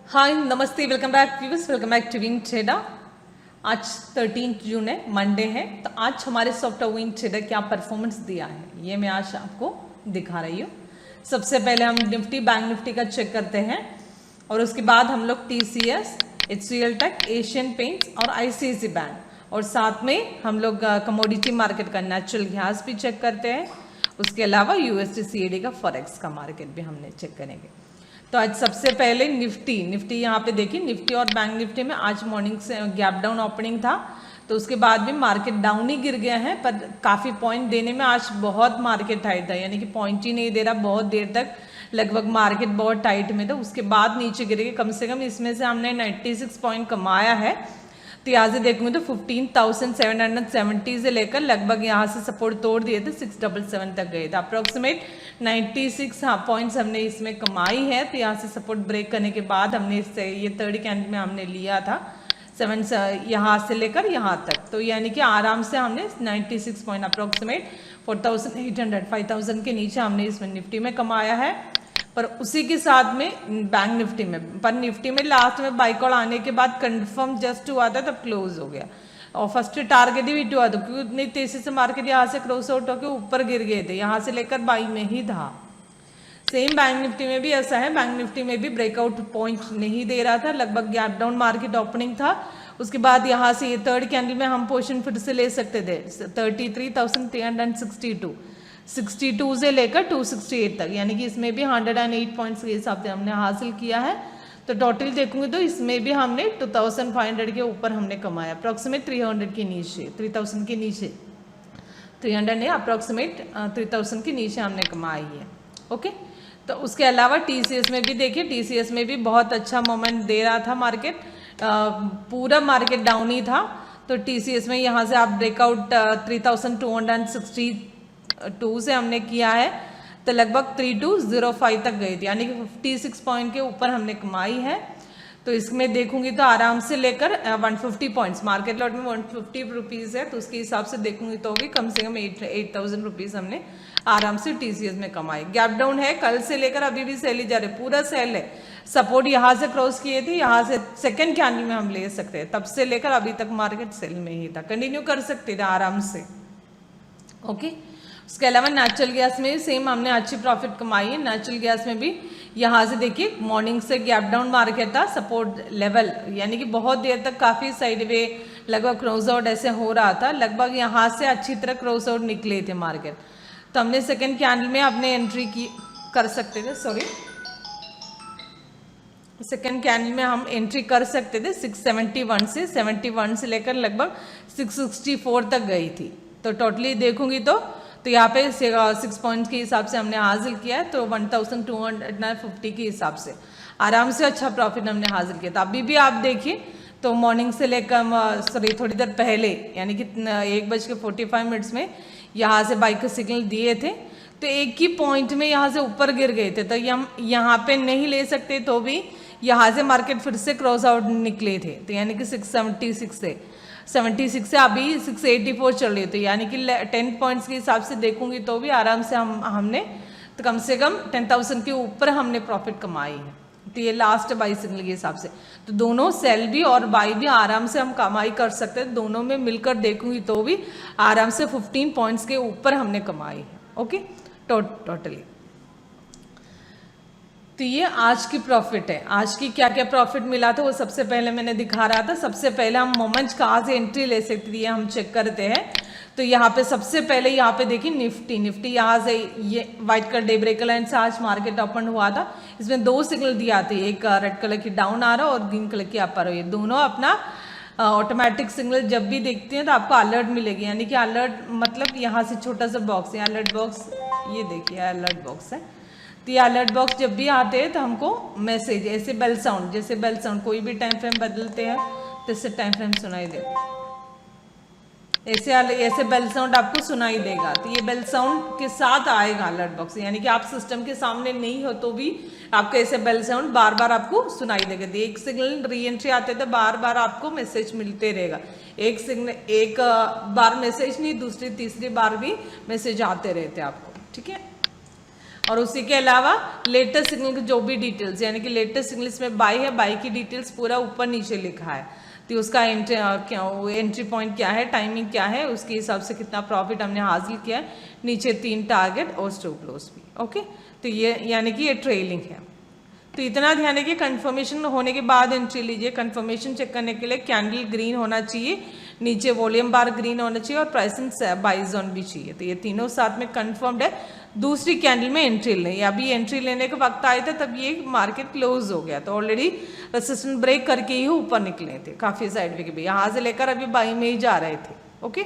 हाय नमस्ते, welcome back viewers, welcome back to Wing Trader. आज 13 June है, मंडे है। तो आज हमारे सॉफ्टवेयर विंग ट्रेडर क्या परफॉर्मेंस दिया है ये मैं आज आपको दिखा रही हूँ। सबसे पहले हम निफ्टी, बैंक निफ्टी का चेक करते हैं और उसके बाद हम लोग TCS, HCL tech, Asian Paints और ICICI बैंक और साथ में हम लोग कमोडिटी मार्केट का नेचुरल गैस भी चेक करते हैं। उसके अलावा USD CAD का फॉरेक्स का मार्केट भी हमने चेक करेंगे। तो आज सबसे पहले निफ्टी यहाँ पे देखिए, निफ्टी और बैंक निफ्टी में आज मॉर्निंग से गैप डाउन ओपनिंग था, तो उसके बाद भी मार्केट डाउन ही गिर गया है। पर काफ़ी पॉइंट देने में आज बहुत मार्केट टाइट था, यानी कि पॉइंट ही नहीं दे रहा बहुत देर तक, लगभग मार्केट बहुत टाइट में था। उसके बाद नीचे गिर गए, कम से कम इसमें से हमने 96 पॉइंट कमाया है। तो यहाँ से देखूंगे तो 15,770 से लेकर लगभग यहाँ से सपोर्ट तोड़ दिए थे 677 तक गए थे। अप्रोक्सीमेट 96 पॉइंट्स हमने इसमें कमाई है। तो यहाँ से सपोर्ट ब्रेक करने के बाद हमने इससे ये थर्ड कैंडल में हमने लिया था 7 यहाँ से लेकर यहाँ तक, तो यानी कि आराम से हमने 96 पॉइंट अप्रोक्सीमेट 4,800 5,000 के नीचे हमने इसमें निफ्टी में कमाया है। पर उसी के साथ में बैंक निफ्टी में, पर निफ्टी में लास्ट में बाई कॉल आने के बाद कंफर्म जस्ट हुआ था, तब क्लोज हो गया और फर्स्ट टारगेट ही हिट हुआ था, क्योंकि उतनी तेजी से मार्केट यहाँ से क्रॉस आउट होकर ऊपर गिर गए थे, यहाँ से लेकर बाई में ही था। सेम बैंक निफ्टी में भी ऐसा है, बैंक निफ्टी में भी ब्रेकआउट पॉइंट नहीं दे रहा था, लगभग गैप डाउन मार्केट ओपनिंग था। उसके बाद यहाँ से ये थर्ड कैंडल में हम पोजीशन फिर से ले सकते थे 33,362 से लेकर 268 तक, यानी कि इसमें भी 108 पॉइंट्स के हिसाब से हमने हासिल किया है। तो टोटल देखूंगे तो इसमें भी हमने 2,500 के ऊपर हमने कमाया, अप्रॉक्सीमेट 300 के नीचे, 3,000 के नीचे, 300 ने अप्रॉक्सीमेट 3,000 के नीचे हमने कमाई है। ओके, तो उसके अलावा TCS में भी देखिए, TCS में भी बहुत अच्छा मोमेंट दे रहा था मार्केट, पूरा मार्केट डाउन ही था। तो TCS में यहाँ से आप ब्रेकआउट 3,262 से हमने किया है, तो लगभग 3,205 तक गई थी, यानी कि 56 पॉइंट के ऊपर हमने कमाई है। तो इसमें देखूंगी तो आराम से लेकर 150 पॉइंट्स, मार्केट लॉट में 150 रुपीज़ है, तो उसके हिसाब से देखूंगी तो भी कम से कम 8,000 रुपीज़ हमने आराम से TCS में कमाए। गैप डाउन है, कल से लेकर अभी भी सेल ही जा रहे, पूरा सेल है। सपोर्ट यहाँ से क्रॉस किए थे, यहाँ से सेकेंड कैंडल में हम ले सकते हैं, तब से लेकर अभी तक मार्केट सेल में ही था, कंटिन्यू कर सकते थे आराम से। ओके, उसके अलावा नेचुरल गैस में सेम हमने अच्छी प्रॉफिट कमाई है। नेचुरल गैस में भी यहाँ से देखिए, मॉर्निंग से गैप डाउन मार्केट था, सपोर्ट लेवल यानी कि बहुत देर तक काफ़ी साइड वे लगभग क्रॉस आउट ऐसे हो रहा था, लगभग यहाँ से अच्छी तरह क्रॉस आउट निकले थे मार्केट। तो हमने सेकेंड कैंडल में अपने एंट्री की कर सकते थे, सेकेंड कैंडल में हम एंट्री कर सकते थे 671 से लेकर लगभग 664 तक गई थी। तो टोटली देखूंगी तो यहाँ पे 6 पॉइंट्स के हिसाब से हमने हासिल किया है, तो 1,250 के हिसाब से आराम से अच्छा प्रॉफिट हमने हासिल किया था। अभी भी आप देखिए तो मॉर्निंग से लेकर थोड़ी देर पहले, यानी कि 1:45 में यहाँ से बाई का सिग्नल दिए थे, तो एक ही पॉइंट में यहाँ से ऊपर गिर गए थे, तो हम यहाँ पे नहीं ले सकते, तो भी यहाँ से मार्केट फिर से क्रॉस आउट निकले थे, तो यानी कि 76 से अभी 684 चल रही है, तो यानी कि 10 पॉइंट्स के हिसाब से देखूंगी तो भी आराम से हमने तो कम से कम 10,000 के ऊपर हमने प्रॉफिट कमाई है। तो ये लास्ट बाई सिग्नल के हिसाब से, तो दोनों सेल भी और बाई भी आराम से हम कमाई कर सकते हैं, दोनों में मिलकर देखूंगी तो भी आराम से 15 पॉइंट्स के ऊपर हमने कमाई है। Okay, totally. तो ये आज की प्रॉफिट है। आज की क्या क्या प्रॉफिट मिला था वो सबसे पहले मैंने दिखा रहा था। सबसे पहले हम मोमेंट्स कहाँ से एंट्री ले सकते थे हम चेक करते हैं। तो यहाँ पे सबसे पहले यहाँ पे देखिए निफ्टी यहाँ से ये white colour day break line से आज मार्केट ओपन हुआ था। इसमें 2 सिग्नल दिया था, एक रेड कलर की डाउन आ रहा और ग्रीन कलर की अप आ रहा है। ये दोनों अपना ऑटोमेटिक सिग्नल जब भी देखते हैं तो आपको अलर्ट मिलेगी, यानी कि अलर्ट मतलब यहाँ से छोटा सा बॉक्स है, अलर्ट बॉक्स, ये देखिए अलर्ट बॉक्स है। तो ये अलर्ट बॉक्स जब भी आते हैं तो हमको मैसेज ऐसे बेल साउंड, जैसे बेल साउंड कोई भी टाइम फ्रेम बदलते हैं तो इससे टाइम फ्रेम सुनाई दे, ऐसे बेल साउंड आपको सुनाई देगा। तो ये बेल साउंड के साथ आएगा अलर्ट बॉक्स, यानी कि आप सिस्टम के सामने नहीं हो तो भी आपको ऐसे बेल साउंड बार बार आपको सुनाई देगा। तो एक सिग्नल री एंट्री आते तो बार बार आपको मैसेज मिलते रहेगा, एक सिग्नल एक बार मैसेज नहीं, दूसरी तीसरी बार भी मैसेज आते रहते आपको, ठीक है। और उसी के अलावा लेटेस्ट सिग्नल की जो भी डिटेल्स, यानी कि लेटेस्ट सिग्नल इसमें बाई है, बाई की डिटेल्स पूरा ऊपर नीचे लिखा है, तो उसका एंट्री पॉइंट क्या है, टाइमिंग क्या है, उसके हिसाब से कितना प्रॉफिट हमने हासिल किया है, नीचे 3 टारगेट और स्टॉप लॉस भी। ओके, तो ये यानी कि ये ट्रेलिंग है। तो इतना ध्यान है कि कंफर्मेशन होने के बाद एंट्री लीजिए। कंफर्मेशन चेक करने के लिए कैंडल ग्रीन होना चाहिए, नीचे वॉल्यूम बार ग्रीन होना चाहिए और प्राइसिंग बाई जोन भी चाहिए। तो ये तीनों साथ में कंफर्म्ड है। दूसरी कैंडल में एंट्री लें, अभी एंट्री लेने का वक्त आया था तब ये मार्केट क्लोज हो गया, तो ऑलरेडी रेसिस्टेंस ब्रेक करके ही ऊपर निकले थे काफ़ी साइड के भी, यहाँ से लेकर अभी बाई में ही जा रहे थे। ओके,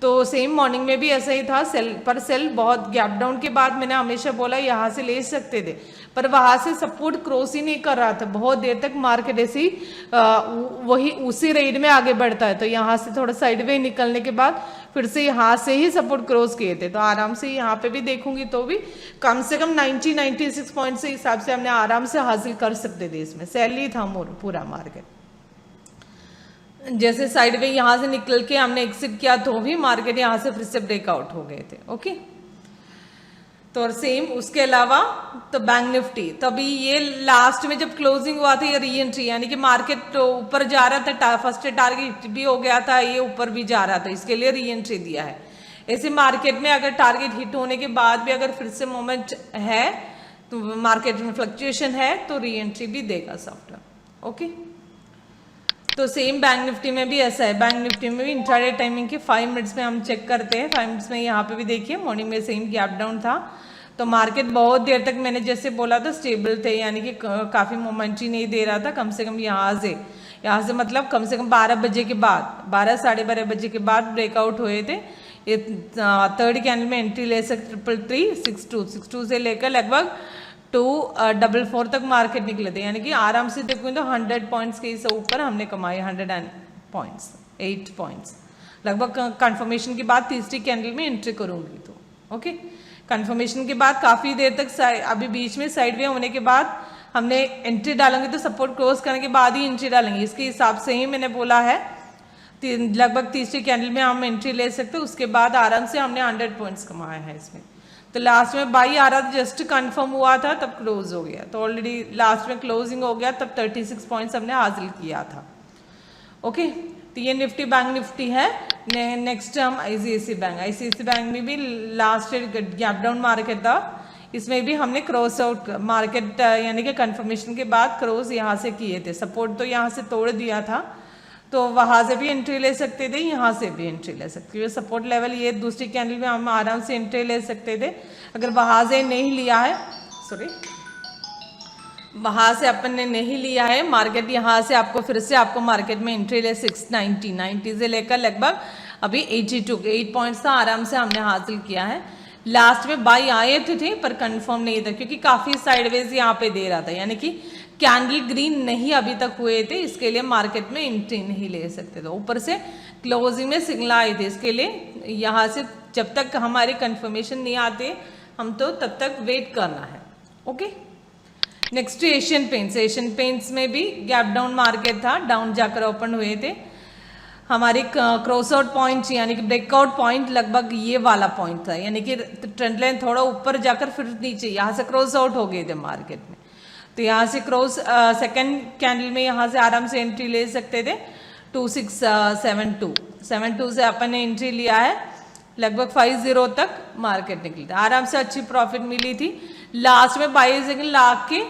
तो सेम मॉर्निंग में भी ऐसा ही था, सेल बहुत गैप डाउन के बाद मैंने हमेशा बोला यहाँ से ले सकते थे, पर वहाँ से सपोर्ट क्रॉस ही नहीं कर रहा था, बहुत देर तक मार्केट ऐसे ही वही उसी रेट में आगे बढ़ता है। तो यहाँ से थोड़ा साइडवे निकलने के बाद फिर से यहाँ से ही सपोर्ट क्रॉस किए थे, तो आराम से यहाँ पे भी देखूंगी तो भी कम से कम 96 पॉइंट से हिसाब से हमने आराम से हासिल कर सकते थे। इसमें सेल ही था पूरा मार्केट। जैसे साइडवे यहाँ से निकल के हमने एग्जिट किया तो भी मार्केट यहाँ से फिर से ब्रेकआउट हो गए थे। ओके, तो और सेम उसके अलावा तो बैंक निफ्टी, तभी ये लास्ट में जब क्लोजिंग हुआ था ये री एंट्री, यानी कि मार्केट तो ऊपर जा रहा था, फर्स्ट टारगेट भी हो गया था, ये ऊपर भी जा रहा था, इसके लिए री एंट्री दिया है। ऐसे मार्केट में अगर टारगेट हिट होने के बाद भी अगर फिर से मोमेंट है तो मार्केट में फ्लक्चुएशन है तो री एंट्री भी देगा सॉफ्टवेयर। ओके, तो सेम बैंक निफ्टी में भी ऐसा है। बैंक निफ्टी में भी इंट्राडे टाइमिंग के 5 मिनट्स में हम चेक करते हैं। 5 मिनट्स में यहाँ पे भी देखिए मॉर्निंग में सेम गैप डाउन था, तो मार्केट बहुत देर तक मैंने जैसे बोला था स्टेबल थे, यानी कि काफ़ी मोमेंट ही नहीं दे रहा था। कम से कम यहाँ से मतलब कम से कम 12 बजे के बाद, 12 साढ़े 12 बजे के बाद ब्रेकआउट हुए थे। ये थर्ड कैंडल में एंट्री ले सकते 33362 से लेकर लगभग 244 तक मार्केट निकले थे, यानी कि आराम से देखो तो 100 पॉइंट्स के इस ऊपर हमने कमाए, 108 पॉइंट्स लगभग। कंफर्मेशन के बाद तीसरी कैंडल में एंट्री करूंगी तो ओके, कंफर्मेशन के बाद काफ़ी देर तक अभी बीच में साइडवे होने के बाद हमने एंट्री डालेंगे तो सपोर्ट क्रॉस करने के बाद ही एंट्री डालेंगे, इसके हिसाब से ही मैंने बोला है। लगभग तीसरी कैंडल में हम एंट्री ले सकते हैं, उसके बाद आराम से हमने 100 पॉइंट्स कमाया है इसमें। तो लास्ट में बाई आ रहा था, जस्ट कंफर्म हुआ था तब क्लोज हो गया, तो ऑलरेडी लास्ट में क्लोजिंग हो गया तब 36 पॉइंट्स हमने हासिल किया था। ओके, तो ये निफ्टी बैंक निफ्टी है। नेक्स्ट हम आईसीआईसी बैंक में भी लास्ट गैप डाउन मार्केट था, इसमें भी हमने क्रॉस आउट मार्केट यानी कि कंफर्मेशन के बाद क्रॉस यहाँ से किए थे, सपोर्ट तो यहाँ से तोड़ दिया था, तो वहाँ से भी एंट्री ले सकते थे, यहाँ से भी एंट्री ले सकते थे। सपोर्ट लेवल ये दूसरी कैंडल में हम आराम से एंट्री ले सकते थे। अगर वहाँ से नहीं लिया है, वहाँ से अपन ने नहीं लिया है मार्केट, यहाँ से आपको फिर से आपको मार्केट में एंट्री ले 690 से लेकर लगभग अभी 82 8 पॉइंट्स था, आराम से हमने हासिल किया है। लास्ट में बाई आए थे पर कंफर्म नहीं था क्योंकि काफ़ी साइडवेज यहाँ पे दे रहा था, यानी कि कैंडल ग्रीन नहीं अभी तक हुए थे, इसके लिए मार्केट में एंट्री नहीं ले सकते थे। ऊपर से क्लोजिंग में सिग्नल आए थे, इसके लिए यहाँ से जब तक हमारे कंफर्मेशन नहीं आते हम तो तब तक वेट करना है। ओके, नेक्स्ट एशियन पेंट्स में भी गैप डाउन मार्केट था, डाउन जाकर ओपन हुए थे। हमारी क्रॉस आउट पॉइंट यानी कि ब्रेकआउट पॉइंट लगभग ये वाला पॉइंट था, यानी कि ट्रेंड लाइन थोड़ा ऊपर जाकर फिर नीचे, यहाँ से क्रॉस आउट हो गए थे मार्केट में, तो यहाँ से क्रॉस सेकंड कैंडल में यहाँ से आराम से एंट्री ले सकते थे। 2672 से अपन ने एंट्री लिया है, लगभग 50 तक मार्केट निकली थी, आराम से अच्छी प्रॉफिट मिली थी। लास्ट में 22 सेकंड लाख के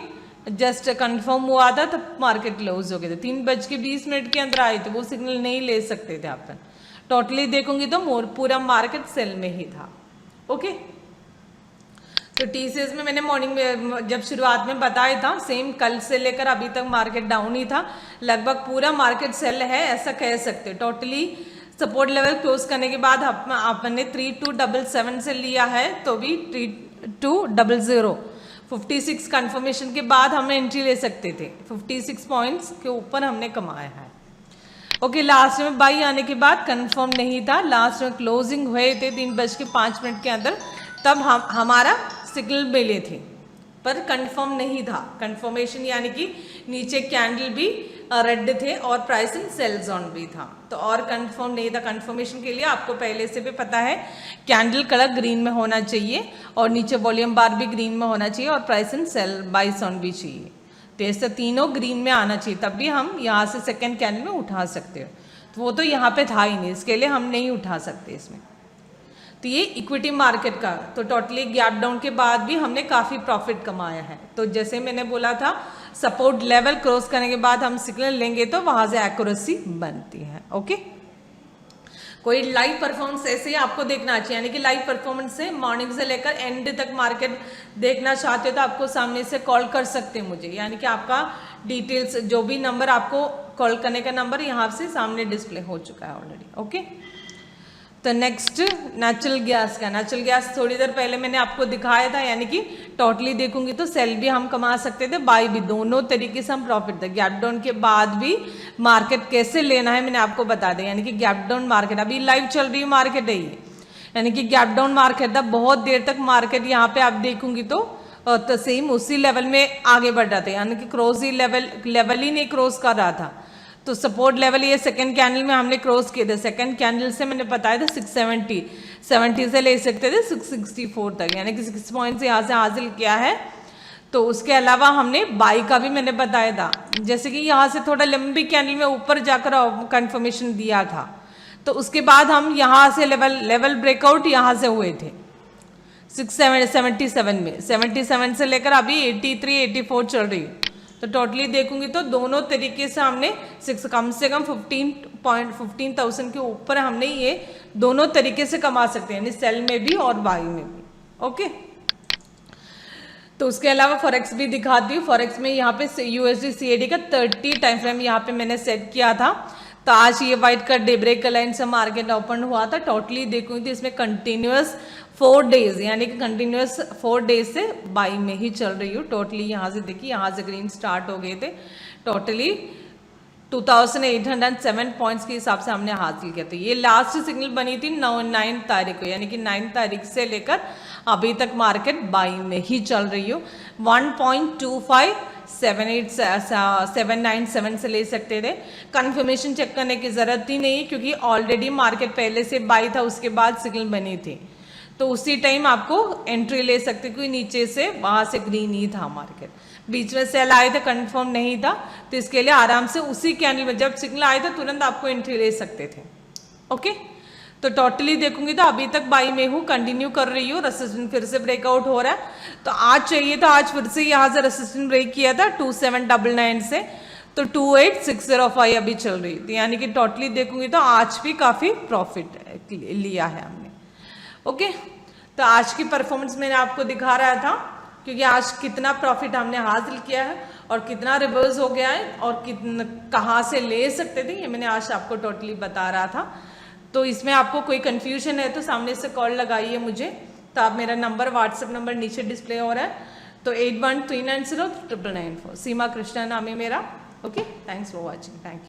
जस्ट कंफर्म हुआ था तब मार्केट क्लोज हो गए थे, 3:20 के अंदर आए थे, वो सिग्नल नहीं ले सकते थे अपन। टोटली देखूंगी तो पूरा मार्केट सेल में ही था। ओके, तो टीसीएस में मैंने मॉर्निंग में जब शुरुआत में बताया था, सेम कल से लेकर अभी तक मार्केट डाउन ही था, लगभग पूरा मार्केट सेल है ऐसा कह सकते। टोटली सपोर्ट लेवल क्लोज करने के बाद आपने 3277 से लिया है तो भी 3200 56 कंफर्मेशन के बाद हम एंट्री ले सकते थे, 56 पॉइंट्स के ऊपर हमने कमाया है। ओके, लास्ट में बाई आने के बाद कंफर्म नहीं था, लास्ट में क्लोजिंग हुए थे 3:05 के अंदर, तब हमारा सिग्नल मिले थे। पर कंफर्म नहीं था। कंफर्मेशन यानी कि नीचे कैंडल भी रेड थे और प्राइस इन सेल जोन भी था, तो और कंफर्म नहीं था। कंफर्मेशन के लिए आपको पहले से भी पता है कैंडल कलर ग्रीन में होना चाहिए और नीचे वॉल्यूम बार भी ग्रीन में होना चाहिए और price in sell buy zone भी चाहिए। तो ऐसे तीनों ग्रीन में आना चाहिए, तब भी हम यहाँ से सेकेंड कैंडल में उठा सकते हो। तो वो तो यहाँ पे था ही नहीं, इसके लिए हम नहीं उठा सकते इसमें। तो ये इक्विटी मार्केट का तो टोटली गैप डाउन के बाद भी हमने काफ़ी प्रॉफिट कमाया है। तो जैसे मैंने बोला था सपोर्ट लेवल क्रॉस करने के बाद हम सिग्नल लेंगे तो वहाँ से एक्यूरेसी बनती है। ओके, कोई लाइव परफॉर्मेंस ऐसे ही आपको देखना चाहिए, यानी कि लाइव परफॉर्मेंस से मॉर्निंग से लेकर एंड तक मार्केट देखना चाहते हो तो आपको सामने से कॉल कर सकते हैं मुझे, यानी कि आपका डिटेल्स जो भी नंबर आपको कॉल करने का नंबर यहाँ से सामने डिस्प्ले हो चुका है ऑलरेडी। ओके, तो नेक्स्ट नेचुरल गैस का। नेचुरल गैस थोड़ी देर पहले मैंने आपको दिखाया था, यानी कि टोटली देखूंगी तो सेल भी हम कमा सकते थे, बाय भी, दोनों तरीके से हम प्रॉफिट थे। गैप डाउन के बाद भी मार्केट कैसे लेना है मैंने आपको बता दिया, यानी कि गैप डाउन मार्केट अभी लाइव चल रही मार्केट है ये, यानी कि गैप डाउन मार्केट था। बहुत देर तक मार्केट यहाँ पे आप देखूंगी तो सेम उसी लेवल में आगे बढ़ रहा था, यानी कि क्रॉस ही लेवल ही नहीं क्रॉस कर रहा था। तो सपोर्ट लेवल ये सेकंड कैंडल में हमने क्रॉस किए थे। सेकंड कैंडल से मैंने बताया था 670 से ले सकते थे 664 तक, यानी कि 6 पॉइंट से यहाँ से हासिल किया है। तो उसके अलावा हमने बाई का भी मैंने बताया था, जैसे कि यहाँ से थोड़ा लंबी कैंडल में ऊपर जाकर कंफर्मेशन दिया था, तो उसके बाद हम यहाँ से लेवल ब्रेकआउट यहाँ से हुए थे 677 में, 77 से लेकर अभी 83 84 चल रही है। तो टोटली देखूंगी तो दोनों तरीके से हमने कम से कम 15,000 के ऊपर हमने ये दोनों तरीके से कमा सकते हैं, यानी सेल में भी और बाई में भी। ओके, तो उसके अलावा फॉरेक्स भी दिखाती हूँ। फॉरेक्स में यहाँ पे USD CAD का 30 टाइम फ्रेम यहाँ पे मैंने सेट किया था। तो आज ये वाइट का डे ब्रेक लाइन से मार्केट ओपन हुआ था। टोटली देखूंगी तो इसमें कंटिन्यूअस 4 डेज, यानी कि कंटिन्यूअस 4 डेज से बाई में ही चल रही हूँ। टोटली यहाँ से देखिए, यहाँ से ग्रीन स्टार्ट हो गए थे। टोटली 2807 पॉइंट्स के हिसाब से हमने हासिल किया था। ये लास्ट सिग्नल बनी थी 9 तारीख को, यानी कि 9 तारीख से लेकर अभी तक मार्केट बाई में ही चल रही हो। 1.2578797 से ले सकते थे। कंफर्मेशन चेक करने की जरूरत ही नहीं, क्योंकि ऑलरेडी मार्केट पहले से बाई था, उसके बाद सिग्नल बनी थी, तो उसी टाइम आपको एंट्री ले सकते, क्योंकि नीचे से वहां से ग्रीन ही था मार्केट। बीच में सेल आए थे, कंफर्म नहीं था, तो इसके लिए आराम से उसी कैंडल में जब सिग्नल आए थे तुरंत आपको एंट्री ले सकते थे। ओके, तो टोटली देखूंगी तो अभी तक बाई में हूँ, कंटिन्यू कर रही हूँ। रेसिस्टेंस फिर से ब्रेकआउट हो रहा है, तो आज चाहिए तो आज फिर से यहाँ से रेसिस्टेंस ब्रेक किया था 2799 से, तो 28605 अभी चल रही थी, यानी कि टोटली देखूंगी तो आज भी काफी प्रॉफिट लिया है हमने। ओके, तो आज की परफॉर्मेंस मैंने आपको दिखा रहा था, क्योंकि आज कितना प्रॉफिट हमने हासिल किया है और कितना रिवर्स हो गया है और कितना कहाँ से ले सकते थे, ये मैंने आज आपको टोटली बता रहा था। तो इसमें आपको कोई कंफ्यूजन है तो सामने से कॉल लगाइए मुझे। तो आप मेरा नंबर, व्हाट्सएप नंबर नीचे डिस्प्ले हो रहा है, तो 81390994। सीमा कृष्णा नाम है मेरा। Okay, thanks for watching, thank you.